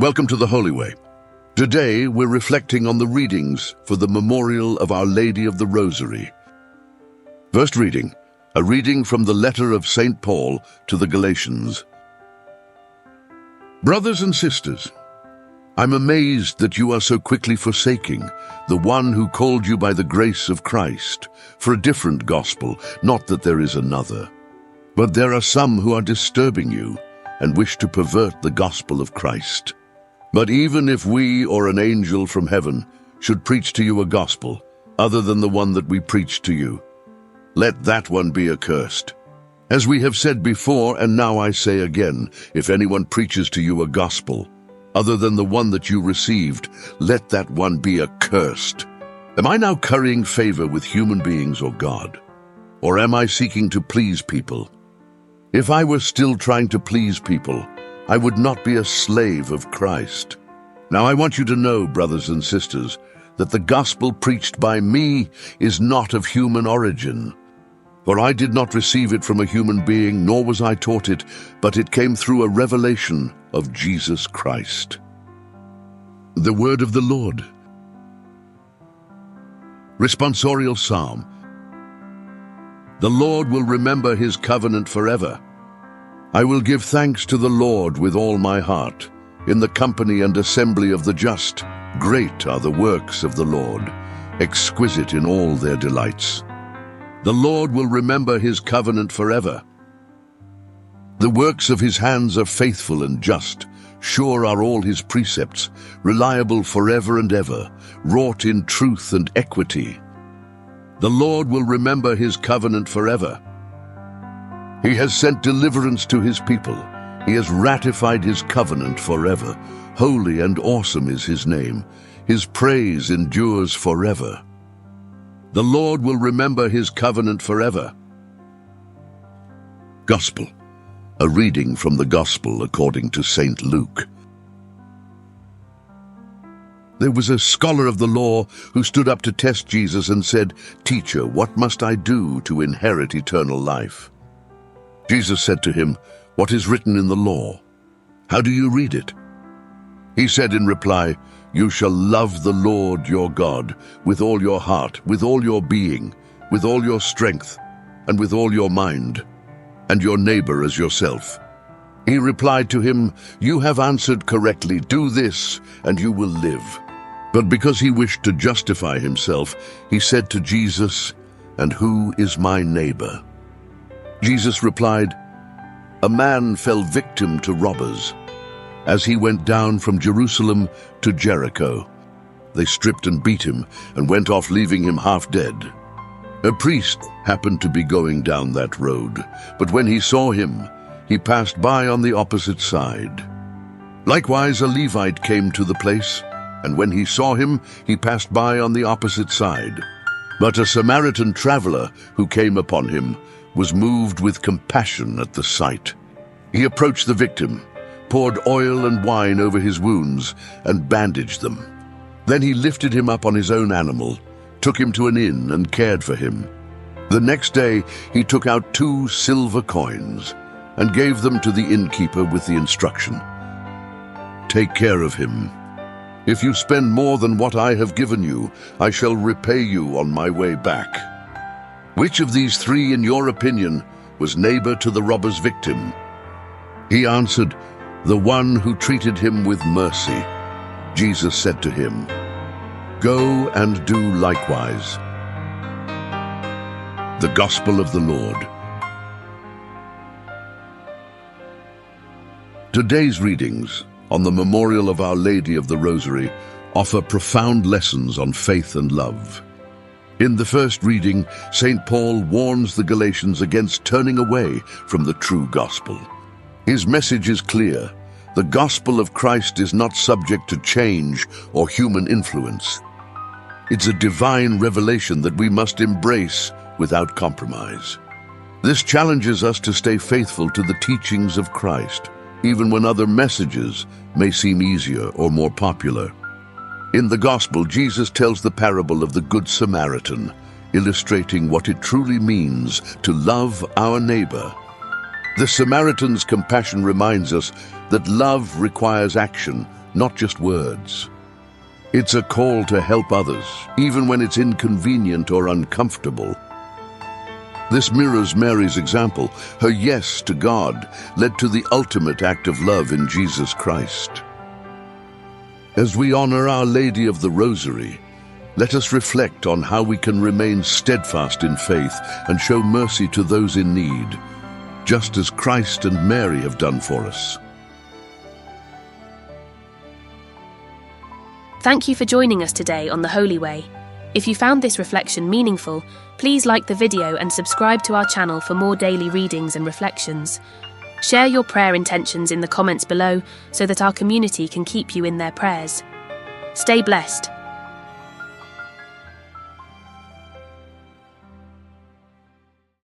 Welcome to the Holy Way. Today we're reflecting on the readings for the memorial of Our Lady of the Rosary. First reading, a reading from the letter of St. Paul to the Galatians. Brothers and sisters, I'm amazed that you are so quickly forsaking the one who called you by the grace of Christ for a different gospel, not that there is another. But there are some who are disturbing you and wish to pervert the gospel of Christ. But even if we or an angel from heaven should preach to you a gospel other than the one that we preach to you, let that one be accursed. As we have said before, and now I say again, if anyone preaches to you a gospel other than the one that you received, let that one be accursed. Am I now currying favor with human beings or God? Or am I seeking to please people? If I were still trying to please people, I would not be a slave of Christ. Now I want you to know, brothers and sisters, that the gospel preached by me is not of human origin. For I did not receive it from a human being, nor was I taught it, but it came through a revelation of Jesus Christ. The word of the Lord. Responsorial Psalm. The Lord will remember his covenant forever. I will give thanks to the Lord with all my heart. In the company and assembly of the just, great are the works of the Lord, exquisite in all their delights. The Lord will remember his covenant forever. The works of his hands are faithful and just. Sure are all his precepts, reliable forever and ever, wrought in truth and equity. The Lord will remember his covenant forever. He has sent deliverance to his people. He has ratified his covenant forever. Holy and awesome is his name. His praise endures forever. The Lord will remember his covenant forever. Gospel. A reading from the Gospel according to St. Luke. There was a scholar of the law who stood up to test Jesus and said, "Teacher, what must I do to inherit eternal life?" Jesus said to him, "What is written in the law? How do you read it?" He said in reply, "You shall love the Lord your God with all your heart, with all your being, with all your strength, and with all your mind, and your neighbor as yourself." He replied to him, "You have answered correctly. Do this, and you will live." But because he wished to justify himself, he said to Jesus, "And who is my neighbor?" Jesus replied, "A man fell victim to robbers as he went down from Jerusalem to Jericho. They stripped and beat him and went off, leaving him half dead. A priest happened to be going down that road, but when he saw him, he passed by on the opposite side. Likewise, a Levite came to the place, and when he saw him, he passed by on the opposite side. But a Samaritan traveler who came upon him was moved with compassion at the sight. He approached the victim, poured oil and wine over his wounds, and bandaged them. Then he lifted him up on his own animal, took him to an inn, and cared for him. The next day he took out 2 silver coins and gave them to the innkeeper with the instruction, "Take care of him. If you spend more than what I have given you, I shall repay you on my way back." Which of these 3, in your opinion, was neighbor to the robber's victim? He answered, "The one who treated him with mercy." Jesus said to him, "Go and do likewise." The Gospel of the Lord. Today's readings on the memorial of Our Lady of the Rosary offer profound lessons on faith and love. In the first reading, St. Paul warns the Galatians against turning away from the true gospel. His message is clear. The gospel of Christ is not subject to change or human influence. It's a divine revelation that we must embrace without compromise. This challenges us to stay faithful to the teachings of Christ, even when other messages may seem easier or more popular. In the Gospel, Jesus tells the parable of the Good Samaritan, illustrating what it truly means to love our neighbor. The Samaritan's compassion reminds us that love requires action, not just words. It's a call to help others, even when it's inconvenient or uncomfortable. This mirrors Mary's example. Her yes to God led to the ultimate act of love in Jesus Christ. As we honor Our Lady of the Rosary, let us reflect on how we can remain steadfast in faith and show mercy to those in need, just as Christ and Mary have done for us. Thank you for joining us today on the Holy Way. If you found this reflection meaningful, please like the video and subscribe to our channel for more daily readings and reflections. Share your prayer intentions in the comments below so that our community can keep you in their prayers. Stay blessed.